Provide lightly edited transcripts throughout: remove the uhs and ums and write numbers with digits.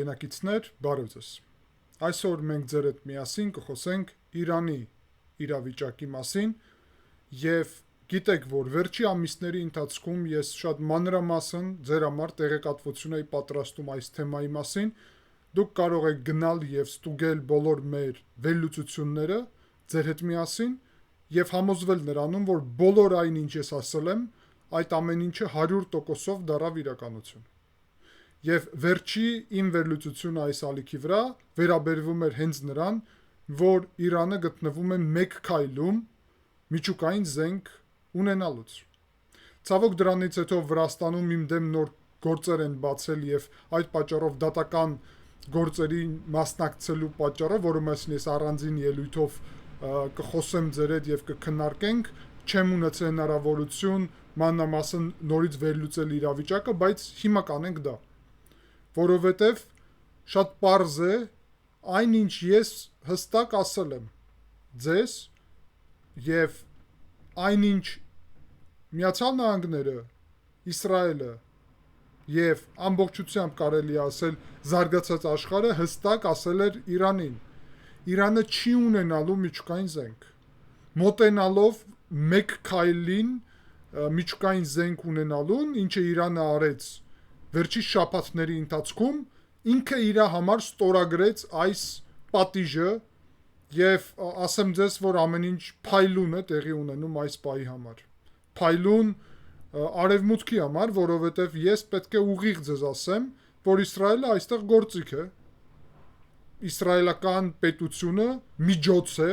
Ենակիցներ, բարև ձեզ։ Այսօր մենք ձեր հետ միասին կխոսենք Իրանի իրավիճակի մասին եւ գիտեք, որ վերջի ամիսների ընթացքում ես շատ մանրամասն ձեր համար տեղեկատվություն էի պատրաստում այս թեմայի մասին։ Դուք կարող եք գնալ եւ ստուգել բոլոր մեր վերլուծությունները ձեր հետ միասին եւ համոզվել նրանում, որ բոլոր այն, ինչ ես ասել եմ, այդ ամեն ինչը 100%-ով դառավ իրականություն։ Եվ վերջի իմ վերլուծությունը այս ալիքի վրա վերաբերվում էր հենց նրան, որ Իրանը գտնվում է մեկ քայլում միջուկային զենք ունենալուց։ Ցավոք դրանից հետո Վրաստանում իմ դեմ նոր գործեր են բացել եւ այդ պատճառով դատական գործերի մասնակցելու պատճառով, որը մասին ես առանձին ելույթով կխոսեմ ձեր հետ եւ կքննարկենք, չեմ ունեցել հնարավորություն մանրամասն նորից վերլուծել իրավիճակը, բայց հիմա կանենք դա։ Որովհետև շատ պարզ է այն, ինչ ես հստակ ասել եմ ձեզ եւ այն, ինչ Միացյալ Նահանգները, Իսրայելը եւ ամբողջությամբ կարելի ասել զարգացած աշխարհը հստակ ասել էր Իրանին. Իրանը չի ունենալու միջուկային զենք։ Մոտենալով մեկ քայլին միջուկային զենք ունենալուն, ինչը Իրանը արեց վերջի շաբաթների ընթացքում, ինքը իր համար ստորագրեց այս պատիժը եւ ասեմ ձեզ, որ ամեն ինչ փայլուն է տեղի ունենում այս պահի համար։ Փայլուն արևմուտքի համար, որովհետեւ ես պետք է ուղիղ ձեզ ասեմ, որ Իսրայելը այստեղ գործիք է։ Իսրայելական պետությունը միջոց է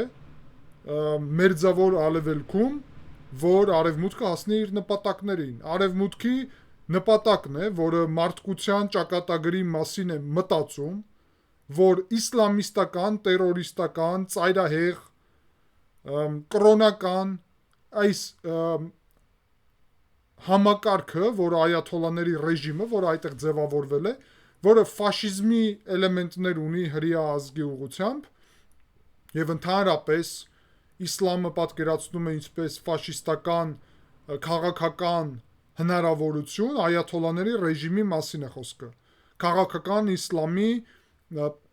մերձավոր արևելքում, որ արևմուտքը հասնի իր նպատակներին։ Արևմուտքի նպատակն է, որը մարդկության ճակատագրի մասին է մտածում, որ իսլամիստական, տերորիստական, ծայրահեղ, կրոնական այս համակարգը, որը այաթոլաների ռեժիմը, որը այդտեղ ձևավորվել է, որը ֆաշիզմի էլեմենտներ ունի հրեա ազգի ուղղությամբ եւ ընդհանրապես իսլամը պատկերացնում է ինչպես ֆաշիստական քաղաքական հնարավորություն, այաթոլաների ռեժիմի մասին է խոսքը։ Քաղաքական իսլամի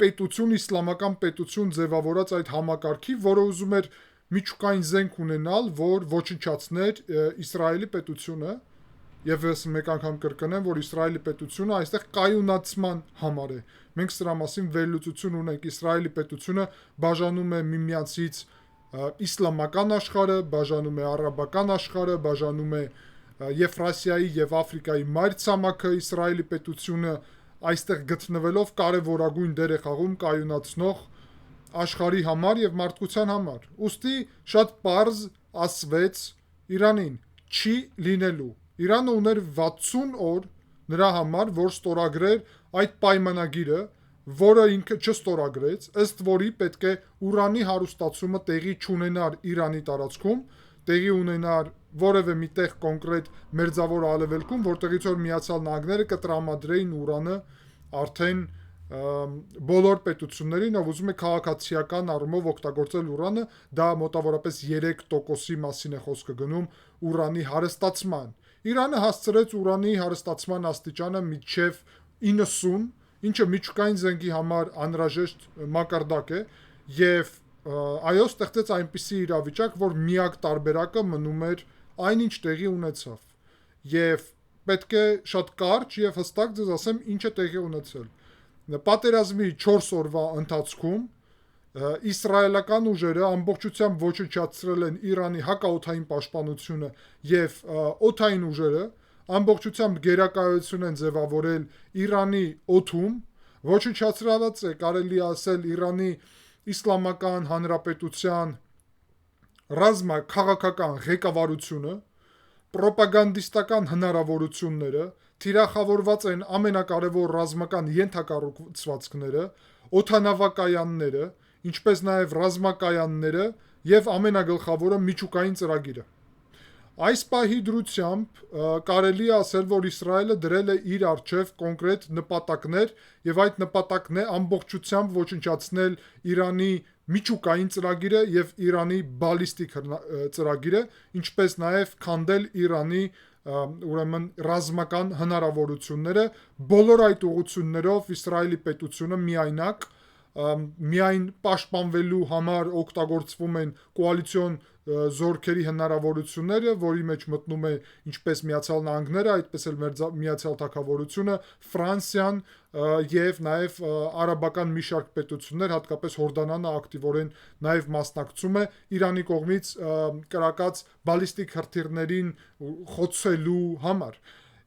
պետություն, իսլամական պետություն ձևավորած այդ համակարգի, որը ուզում էր միջուկային զենք ունենալ, որ ոչնչացներ Իսրայելի պետությունը, եւ ես մեկ անգամ կրկնեմ, որ Իսրայելի պետությունը այստեղ կայունացման համար է։ Մենք սրա մասին վերլուծություն ունենք։ Իսրայելի պետությունը բաժանում է միմյանցից իսլամական աշխարհը, բաժանում է արաբական աշխարհը, բաժանում է Եվրասիայի եւ Աֆրիկայի մայրցամաքը, Իսրայելի պետությունը այստեղ գտնվելով կարևորագույն դեր է խաղում կայունացնող աշխարհի համար եւ մարդկության համար։ Ոստի շատ պարզ ասվեց Իրանին չի լինելու։ Իրանը ուներ 60 օր նրա համար, որ ստորագրեր այդ պայմանագիրը, որը ինքը չստորագրեց, ըստ որի պետք է ուրանի հարուստացումը տեղի չունենար Իրանի տարածքում, տեղի ունենար որևէ միտեղ կոնկրետ մերձավոր արևելքում, որտեղից որ Միացյալ Նահանգները կտրամադրեին ուրանը արդեն բոլոր պետություններին, ով ուզում է քաղաքացիական առումով օգտագործել ուրանը, դա մոտավորապես 3%-ի մասին է խոսքը գնում ուրանի հարստացման։ Իրանը հասցրեց ուրանի հարստացման աստիճանը մինչև 90, ինչը միջուկային զենքի համար անհրաժեշտ մակարդակ է, եւ այո, ստեղծեց այնպիսի իրավիճակ, որ միակ տարբերակը մնում էր այն, ինչ տեղի ունեցավ։ Եվ պետք է շատ կարճ եւ հստակ ձեզ ասեմ, ինչ է տեղի ունեցել։ Պատերազմի 4 օրվա ընթացքում իսրայելական ուժերը ամբողջությամբ ոչնչացրել են Իրանի հակաօդային պաշտպանությունը եւ օդային ուժերը ամբողջությամբ գերակայություն են ձևավորել Իրանի օդում, ոչնչացրած է կարելի ասել Իրանի Իսլամական Հանրապետության ռազմաքաղաքական ղեկավարությունը, պրոպագանդիստական հնարավորությունները, թիրախավորված են ամենակարևոր ռազմական ենթակառուցվածքները, օդանավակայանները, ինչպես նաև ռազմակայանները եւ ամենագլխավորը միջուկային ծրագիրը։ Այս պահի դրությամբ կարելի է ասել, որ Իսրայելը դրել է իր առջև կոնկրետ նպատակներ եւ այդ նպատակն է ամբողջությամբ ոչնչացնել Իրանի միջուկային ծրագիրը եւ Իրանի բալիստիկ ծրագիրը, ինչպես նաև քանդել Իրանի ուրեմն ռազմական հնարավորությունները բոլոր այդ ուղղություններով Իսրայելի պետությունը միայնակ միայն պաշտպանվելու համար օգտագործվում են կոալիցիոն զորքերի հնարավորությունները, որի մեջ մտնում է ինչպես Միացյալ Նահանգները, այդպես էլ Միացյալ Թագավորությունը, Ֆրանսիան եւ նաեւ արաբական մի շարք պետություններ, հատկապես Հորդանանը ակտիվորեն նաեւ մասնակցում է Իրանի կողմից կրակած բալիստիկ հրթիռներին խոցելու համար։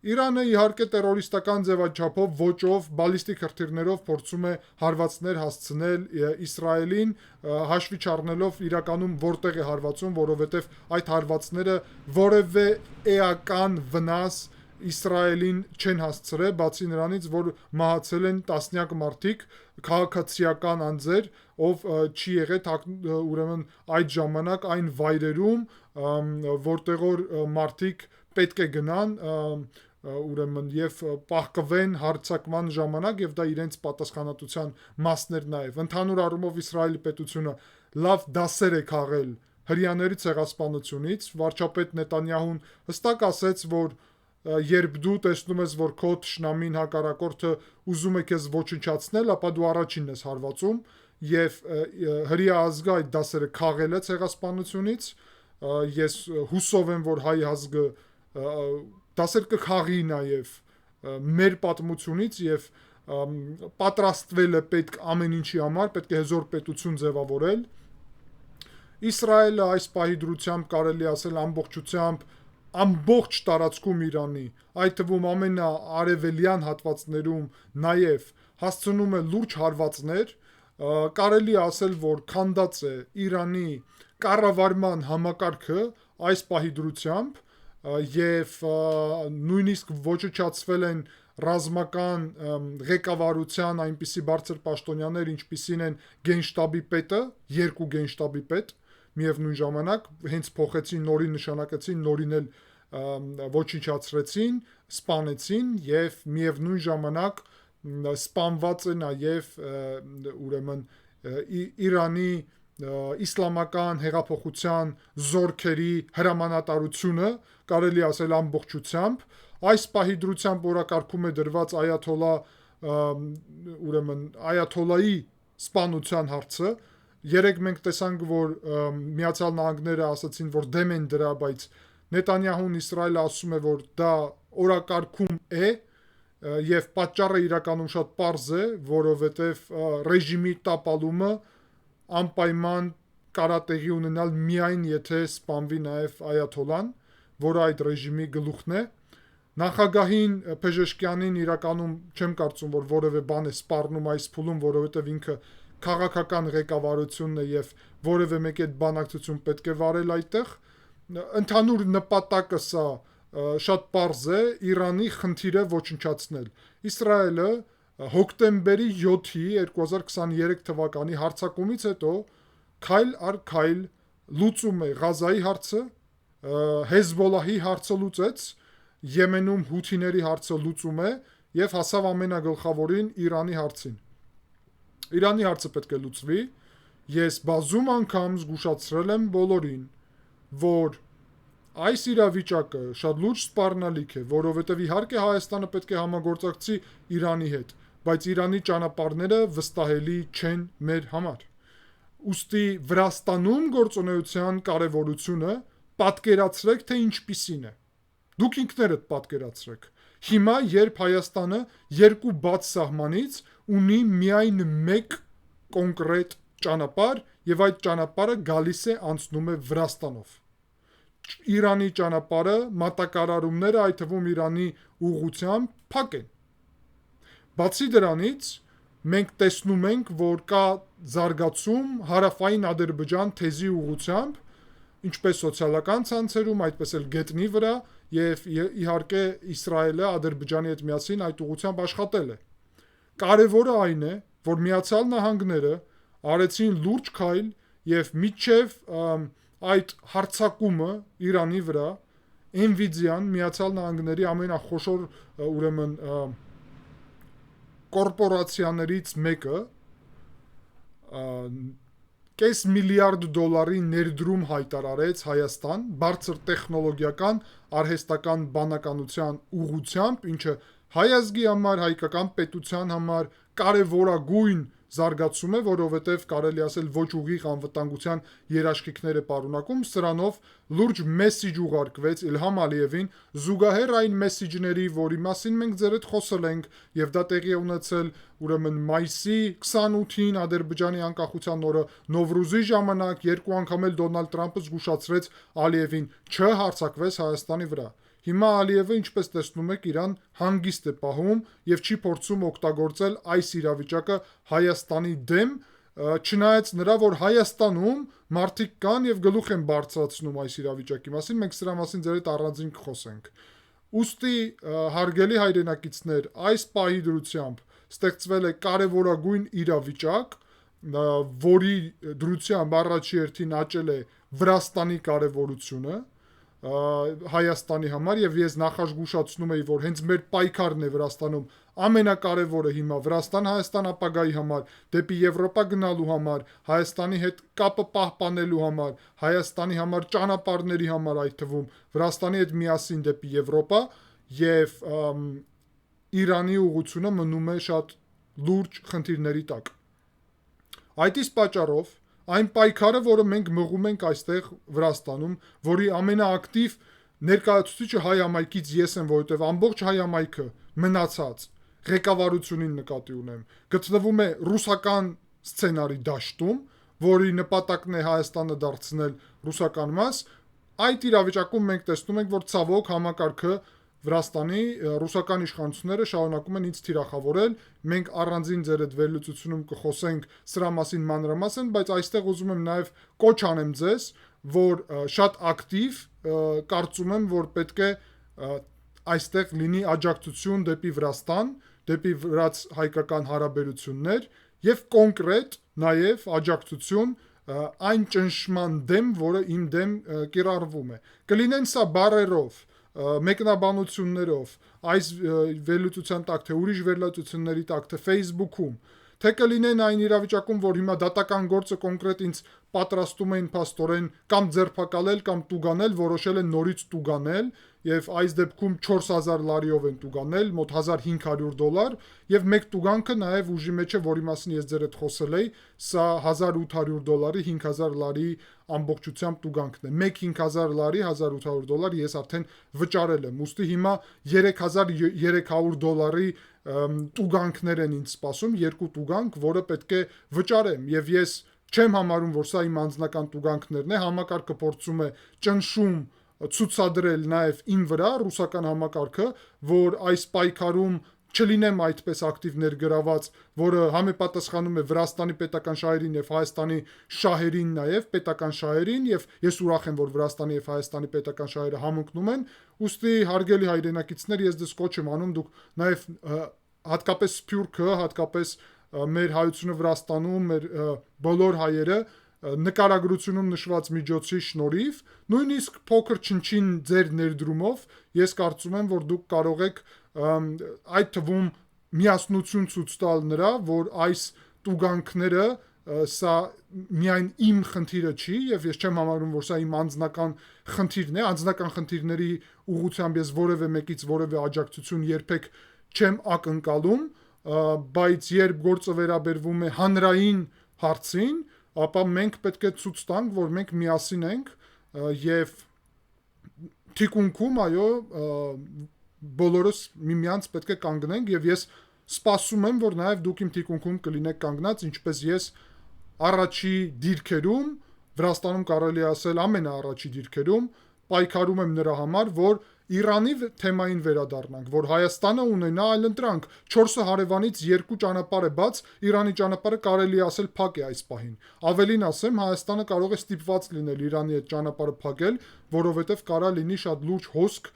Իրանը իհարկե տերորիստական ձևաչափով ոճով բալիստիկ հրթիռներով փորձում է հարվածներ հասցնել Իսրայելին, հաշվի չառնելով իրականում որտեղ է հարվածում, որովհետև այդ հարվածները որևէ էական վնաս Իսրայելին չեն հասցրել, բացի նրանից, որ մահացել են տասնյակ մարդիկ, քաղաքացիական անձեր, ով չի եղել ուրեմն այդ ժամանակ այն վայրերում, որտեղ որ մարդիկ պետք է գնան ուրեմն եւ պահկվեն հարձակման ժամանակ եւ դա իրենց պատասխանատվության մասներ նաեւ ընդհանուր առումով Իսրայելի պետությունը լավ դասեր է քաղել հրյաների ցեղասպանությունից վարչապետ Նետանյահուն հստակ ասեց որ երբ դու տեսնում ես որ քո թշնամին հակառակորդը ուզում է քեզ ոչնչացնել ապա դու առաջինն ես հարվածում եւ հրյա ազգը այդ դասերը քաղել է ցեղասպանությունից ես հուսով եմ որ հայ ազգը դասեր կխաղի նաև մեր պատմությունից եւ պատրաստվել է պետք ամեն ինչի համար, պետք է հզոր պետություն ձևավորել։ Իսրայելը այս պահի դրությամբ կարելի ասել ամբողջությամբ ամբողջ տարածքում Իրանի, այդ թվում ամենաարևելյան հատվածներում նաև հասցնում է լուրջ հարվածներ, կարելի ասել, որ քանդած է Իրանի կառավարման համակարգը այս պահի դրությամբ եւ նույնիսկ ոչնչացվել են ռազմական ղեկավարության այնպիսի բարձր պաշտոնյաներ, ինչպիսին են գենշտաբի պետը, երկու գենշտաբի պետ, միևնույն ժամանակ հենց փոխեցին, նորին նշանակեցին, նորին էլ ոչնչացրեցին, սպանեցին եւ միևնույն ժամանակ սպանված է նաեւ ուրեմն Իրանի իսլամական հեղափոխության զորքերի հրամանատարությունը կարելի ասել ամբողջությամբ այս պահի դրությամբ օրակարգում է դրված այաթոլա ուրեմն այաթոլայի սպանության հարցը երեք մենք տեսանք որ Միացյալ Նահանգները ասացին որ դեմ են դրա բայց Նետանյահուն Իսրայելը ասում է որ դա օրակարգում է եւ պատճառը իրականում շատ պարզ է որովհետեւ ռեժիմի տապալումը անպայման կարա տեղի ունենալ միայն եթե սպանվի նաև այաթոլան, որը այդ ռեժիմի գլուխն է։ Նախագահին Փեժեշկյանին իրականում չեմ կարծում, որ որևէ բան է սպառնում այս փուլում, որովհետև ինքը քաղաքական ղեկավարությունն է եւ որևէ մեկի հետ բանակցություն պետք է վարել այդտեղ։ Ընդհանուր նպատակը սա շատ պարզ է Իրանի խնդիրը ոչնչացնել։ Իսրայելը հոկտեմբերի 7-ի 2023 թվականի հարձակումից հետո քայլ առ քայլ լուծում է Ղազայի հարցը, Հեզբոլահի հարցը լուծեց, Եմենում հութիների հարցը լուծում է եւ հասավ ամենագլխավորին Իրանի հարցին։ Իրանի հարցը պետք է լուծվի։ Ես բազում անգամ զգուշացրել եմ բոլորին, որ այս իրավիճակը շատ լուրջ սպառնալիք է, որովհետև իհարկե Հայաստանը պետք է համագործակցի Իրանի հետ, բայց Իրանի ճանապարհները վստահելի չեն մեր համար։ Ուստի Վրաստանում գործունեության կարևորությունը պատկերացրեք, թե ինչպիսին է։ Դուք ինքներդ պատկերացրեք։ Հիմա, երբ Հայաստանը երկու բաց սահմանից ունի միայն մեկ կոնկրետ ճանապարհ եւ այդ ճանապարհը գալիս է անցնում է Վրաստանով։ Իրանի ճանապարհը, մատակարարումները, այդ թվում Իրանի ուղղությամբ փակ են։ Բացի դրանից, մենք տեսնում ենք, որ կա զարգացում հարավային Ադրբեջան թեզի ուղղությամբ, ինչպես սոցիալական ցանցերում, այդպես էլ գետնի վրա, եւ իհարկե Իսրայելը Ադրբեջանի հետ միասին այդ ուղղությամբ աշխատել է։ Կարևորը այն է, որ Միացյալ Նահանգները արեցին լուրջ քայլ եւ միջև այդ հարձակումը Իրանի վրա Nvidia-ն Միացյալ Նահանգների ամենախոշոր ուրեմն կորպորացիաներից մեկը կես միլիարդ դոլարի ներդրում հայտարարեց Հայաստան բարձր տեխնոլոգիական արհեստական բանականության ուղղությամբ, ինչը հայ ազգի համար, հայկական պետության համար կարևորագույն զարգացում է, որովհետև կարելի ասել ոչ ուղիղ անվտանգության երաշխիքներ է պարունակում, սրանով լուրջ մեսիջ ուղարկվեց Իլհամ Ալիևին, զուգահեռ այն մեսիջների, որի մասին մենք ձեր հետ խոսել ենք, եւ դա տեղի է ունեցել ուրեմն մայիսի 28-ին Ադրբեջանի անկախության օրը Նովրուզի ժամանակ երկու անգամ էլ Դոնալդ Տրամփը զգուշացրեց Ալիևին չհարձակվես Հայաստանի վրա։ Հիմա Ալիևը, ինչպես տեսնում եք, իրան հանգիստ է պահում եւ չի փորձում օգտագործել այս իրավիճակը Հայաստանի դեմ, չնայած նրա, որ Հայաստանում մարդիկ կան եւ գլուխ են բարձրացնում այս իրավիճակի մասին, մենք սրա մասին ձեր հետ առանձին կխոսենք։ Ուստի հարգելի հայրենակիցներ, այս պահի դրությամբ ստեղծվել է կարևորագույն իրավիճակ, որի դրությամբ առաջի հերթին աճել է Վրաստանի կարևորությունը Հայաստանի համար եւ ես նախազգուշացնում եի, որ հենց մեր պայքարն է Վրաստանում ամենակարևորը հիմա Վրաստան-Հայաստան ապագայի համար, դեպի Եվրոպա գնալու համար, Հայաստանի հետ կապը պահպանելու համար, Հայաստանի համար ճանապարհների համար, այդ թվում Վրաստանի հետ միասին դեպի Եվրոպա եւ Իրանի ուղղությունը մնում է շատ լուրջ խնդիրների տակ։ Այդ իսկ պատճառով այն պայքարը, որը մենք մղում ենք այստեղ Վրաստանում, որի ամենաակտիվ ներկայացուցիչը հայ համայնքից ես եմ, որովհետև ամբողջ հայ համայնքը մնացած ղեկավարությունին նկատի ունեմ, գտնվում է ռուսական սցենարի դաշտում, որի նպատակն է Հայաստանը դարձնել ռուսական մաս, այդ իրավիճակում մենք տեսնում ենք, որ ցավոք համակարգը Վրաստանի ռուսական իշխանությունները շարունակում են ինձ թիրախավորել, մենք առանձին ձեր հետ վերլուծությունում կխոսենք սրա մասին մանրամասն, բայց այստեղ ուզում եմ նաև կոչ անեմ ձեզ, որ շատ ակտիվ կարծում եմ, որ պետք է այստեղ լինի աջակցություն դեպի Վրաստան, դեպի վրաց-հայկական հարաբերություններ եւ կոնկրետ նաև աջակցություն այն ճնշման դեմ, որը իմ դեմ կիրառվում է։ Կլինեն սա բառերով, մեկնաբանություններով, այս վերլուծության տակ, թե ուրիշ վերլուծությունների տակ, թե Facebook-ում, թե կլինեն այն իրավիճակում, որ հիմա դատական գործը կոնկրետ ինձ պատրաստում էին փաստորեն կամ ձերբակալել կամ տուգանել, որոշել են նորից տուգանել եւ այս դեպքում 4000 լարիով են տուգանել, մոտ $1500 եւ մեկ տուգանքը նաեւ ուժի մեջ է, որի մասին ես ձեր հետ խոսել էի, սա $1800-ի 5000 լարի ամբողջությամբ տուգանքն է։ Մեկ 5000 լարի $1800 ես արդեն վճարել եմ։ Ուստի հիմա $3300 տուգանքներ են ինձ սպասում, երկու տուգանք, որը պետք է վճարեմ եւ ես չեմ համարում, որ սա իմ անձնական տուգանքներն է, համակարգը փորձում է ճնշում ցուցադրել նաև իմ վրա ռուսական համակարգը, որ այս պայքարում չլինեմ այդպես ակտիվ ներգրաված, որը համապատասխանում է Վրաստանի պետական շահերին եւ Հայաստանի շահերին նաև պետական շահերին եւ ես ուրախ եմ, որ Վրաստանի եւ Հայաստանի պետական շահերը համընկնում են, ուստի հարգելի հայրենակիցներ, ես դες կոչ եմ անում, դուք նաև հատկապես Սփյուռքը, հատկապես մեր հայությունը Վրաստանում, մեր բոլոր հայերը նկարագրությունում նշված միջոցի շնորհիվ, նույնիսկ փոքր չնչին ձեր ներդրումով, ես կարծում եմ, որ դուք կարող եք այդ թվում միասնություն ցույց տալ նրա, որ այս տուգանքները սա միայն իմ խնդիրը չի եւ ես չեմ համարում, որ սա իմ անձնական խնդիրն է, անձնական խնդիրների ուղղությամբ ես որևէ մեկից որևէ աջակցություն երբեք չեմ ակնկալում, բայց երբ գործը վերաբերվում է հանրային հարցին, ապա մենք պետք է ցույց տանք, որ մենք միասին ենք եւ թիկունքում, այո, բոլորս միմյանց պետք է կանգնենք եւ ես սպասում եմ, որ նաեւ դուք իմ թիկունքում կլինեք կանգնած, ինչպես ես առաջի դիրքերում, Վրաստանում կարելի ասել ամենաառաջի դիրքերում պայքարում եմ նրա համար, որ Իրանի թեմային վերադառնանք, որ Հայաստանը ունենա այլընտրանք, 4 հարևանից 2 ճանապարհ է բաց, Իրանի ճանապարհը կարելի ասել փակ է այս պահին։ Ավելին ասեմ, Հայաստանը կարող է ստիպված լինել Իրանի այդ ճանապարհը փակել, որովհետև կարա լինի շատ լուրջ հոսք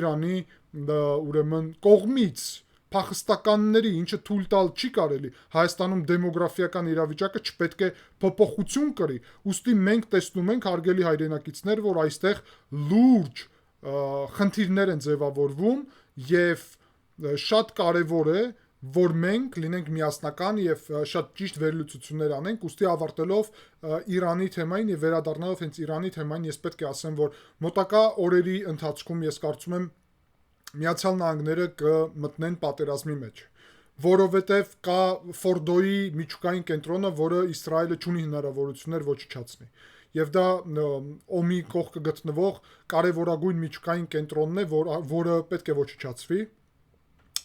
Իրանի ուրեմն կողմից փախստականների, ինչը թույլ տալ չի կարելի, Հայաստանում դեմոգրաֆիական իրավիճակը չպետք է փոփոխություն կրի, ուստի մենք տեսնում ենք, հարգելի հայրենակիցներ, որ այստեղ լուրջ խնդիրներ են ձևավորվում եւ շատ կարեւոր է, որ մենք լինենք միասնական եւ շատ ճիշտ վերլուծություններ անենք, ուստի ավարտելով Իրանի թեմային եւ վերադառնալով հենց Իրանի թեմային, ես պետք է ասեմ, որ մոտակա օրերի ընթացքում ես կարծում եմ Միացյալ Նահանգները կմտնեն պատերազմի մեջ, որովհետեւ կա Ֆորդոյի միջուկային կենտրոնը, որը Իսրայելը չունի հնարավորություններ ոչնչացնի։ Եվ դա Օմի կողքը գտնվող կարևորագույն միջուկային կենտրոնն է, որը պետք է ոչնչացվի,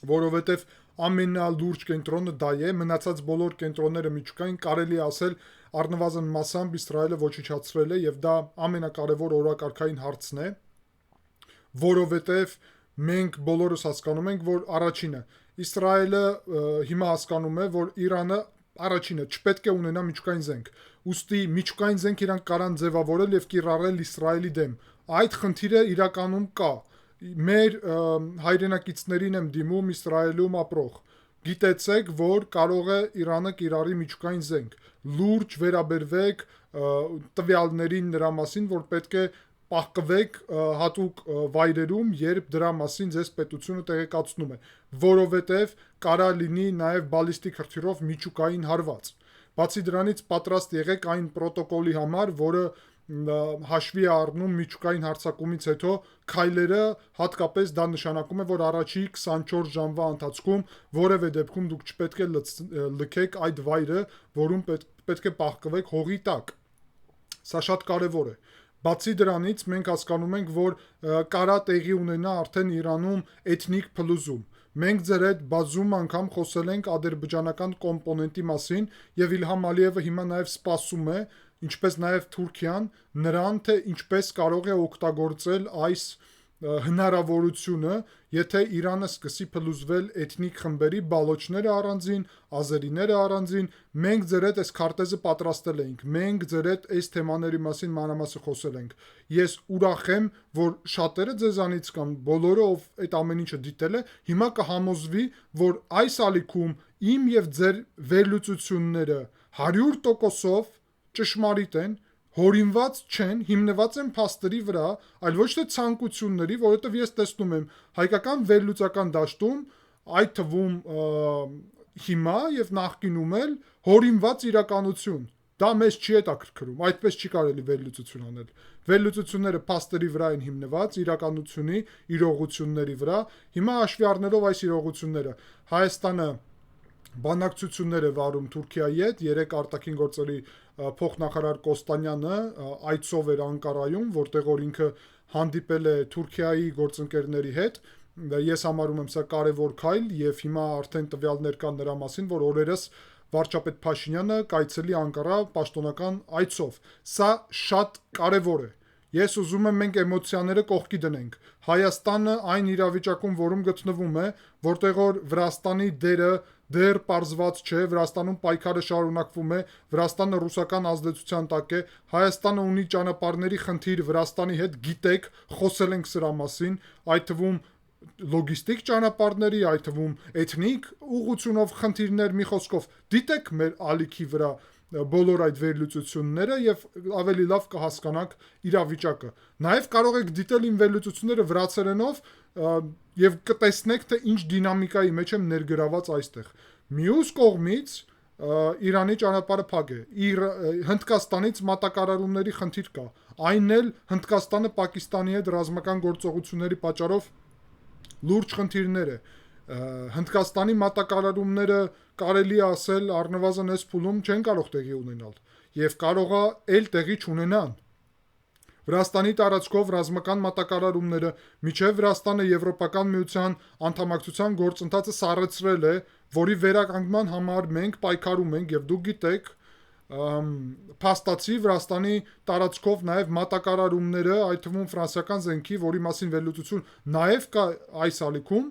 որովհետև ամենալուրջ կենտրոնը դա է, մնացած բոլոր կենտրոնները միջուկային կարելի ասել առնվազն մասամբ Իսրայելը ոչնչացրել է եւ դա ամենակարևոր օրակարգային հարցն է, որովհետև մենք բոլորս հասկանում ենք, որ առաջինը Իսրայելը հիմա հասկանում է, որ Իրանը առաջինը չպետք է ունենա միջուկային զենք, ուստի միջուկային զենք իրանք կարան ձևավորել եւ կիրառել Իսրայելի դեմ։ Այդ խնդիրը իրականում կա։ Մեր հայրենակիցներին եմ դիմում Իսրայելում ապրող։ Գիտեցեք, որ կարող է Իրանը կիրառի միջուկային զենք։ Լուրջ վերաբերվեք տվյալներին նրա մասին, որ պետք է պահկվեք հատուկ վայրերում, երբ դրա մասին ձեզ պետությունը տեղեկացնում է, որովհետև կարա լինի նաև բալիստիկ հրթիռով միջուկային հարված։ Բացի դրանից պատրաստ եղեք այն պրոտոկոլի համար, որը հաշվի է առնում միջուկային հարձակումից հետո քայլերը, հատկապես դա նշանակում է, որ առաջի 24 ժամվա ընթացքում որևէ դեպքում դուք չպետք է լքեք այդ վայրը, որում պետք է պահկվեք հողի տակ։ Սա շատ կարևոր է։ Բացի դրանից մենք հասկանում ենք, որ կարա տեղի ունենա արդեն Իրանում էթնիկ փլուզում։ Մենք ձեր հետ բազում անգամ խոսել ենք ադրբեջանական կոմպոնենտի մասին եւ Իլհամ Ալիևը հիմա նաեւ սպասում է, ինչպես նաեւ Թուրքիան, նրան թե ինչպես կարող է օգտագործել այս հնարավորությունը, եթե Իրանը սկսի փլուզվել էթնիկ խմբերի, բալոչները առանձին, ազերիները առանձին, մենք ձեր հետ այս քարտեզը պատրաստել էինք, մենք ձեր հետ այս թեմաների մասին մանրամասն խոսել ենք։ Ես ուրախ եմ, որ շատերը ձեզանից կամ բոլորը, ով այդ ամեն ինչը դիտել է, հիմա կհամոզվի, որ այս ալիքում իմ եւ ձեր վերլուծությունները 100%-ով ճշմարիտ են, հորինված չեն, հիմնված են փաստերի վրա, այլ ոչ թե ցանկությունների, որովհետև ես տեսնում եմ հայկական վերլուծական դաշտում, այդ թվում հիմա եւ նախկինում էլ հորինված իրականություն։ Դա մեզ չի հետաքրքրում, այդպես չի կարելի վերլուծություն անել։ Վերլուծությունները փաստերի վրա են հիմնված, իրականությունի, իրողությունների վրա։ Հիմա հաշվի առնելով այս իրողությունները, Հայաստանը բանակցություններ է վարում Թուրքիայի հետ, երեք արտաքին գործերի փոխնախարար Կոստանյանը այցով էր Անկարայում, որտեղ որ ինքը հանդիպել է Թուրքիայի գործընկերների հետ։ Ես համարում եմ սա կարևոր քայլ եւ հիմա արդեն տվյալներ կան նրա մասին, որ օրերս վարչապետ Փաշինյանը կայցելի Անկարա պաշտոնական այցով։ Սա շատ կարևոր է։ Ես ուզում եմ մենք էմոցիաները կողքի դնենք։ Հայաստանը այն իրավիճակում, որում գտնվում է, որտեղ որ Վրաստանի դերը դեռ պարզված չէ, Վրաստանում պայքարը շարունակվում է, Վրաստանը ռուսական ազդեցության տակ է, Հայաստանը ունի ճանապարհների խնդիր Վրաստանի հետ, գիտեք, խոսել ենք սրա մասին, այդ թվում լոգիստիկ ճանապարհների, այդ թվում էթնիկ ուղղությունով խնդիրներ, մի խոսքով դիտեք մեր ալիքի վրա բոլոր այդ վերլուծությունները եւ ավելի լավ կհասկանաք իրավիճակը։ Նաեւ կարող եք դիտել իմ վերլուծությունները վրացերենով եւ կտեսնեք, թե ինչ դինամիկայի մեջ եմ ներգրաված այստեղ։ Մյուս կողմից Իրանի ճանապարհը փակ է։ Հնդկաստանից մատակարարումների խնդիր կա։ Այն էլ Հնդկաստանը Պակիստանի հետ ռազմական գործողությունների պատճառով լուրջ խնդիրներ է։ Հնդկաստանի մատակարարումները կարելի ասել առնվազն այս փուլում չեն կարող տեղի ունենալ եւ կարողա էլ տեղի չունենան։ Վրաստանի տարածքով ռազմական մատակարարումները միջև Վրաստանը Եվրոպական միության անդամակցության գործընթացը սառեցրել է, որի վերականգնման համար մենք պայքարում ենք եւ դուք գիտեք, փաստացի Վրաստանի տարածքով նաեւ մատակարարումները, այդ թվում ֆրանսիական զենքի, որի մասին վերլուծություն նաեւ կա այս ալիքում,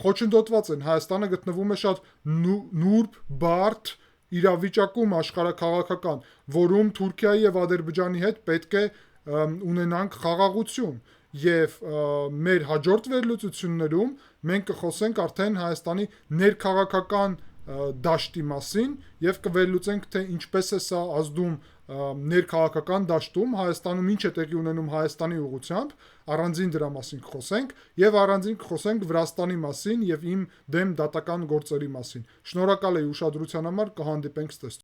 խոչընդոտված են։ Հայաստանը գտնվում է շատ նուրբ, բարդ իրավիճակում աշխարհաքաղաքական, որում Թուրքիայի եւ Ադրբեջանի հետ պետք է ունենանք խաղաղություն եւ մեր հաջորդ վերլուծություններում մենք կխոսենք արդեն Հայաստանի ներքաղաքական դաշտի մասին եւ կվերլուծենք թե ինչպես է սա ազդում ներքաղաքական դաշտում Հայաստանում ինչ է տեղի ունենում Հայաստանի ուղղությամբ, առանձին դրա մասին կխոսենք եւ առանձին կխոսենք Վրաստանի մասին եւ իմ դեմ դատական գործերի մասին։ Շնորհակալ եմ ուշադրության համար, կհանդիպենք ստեսնո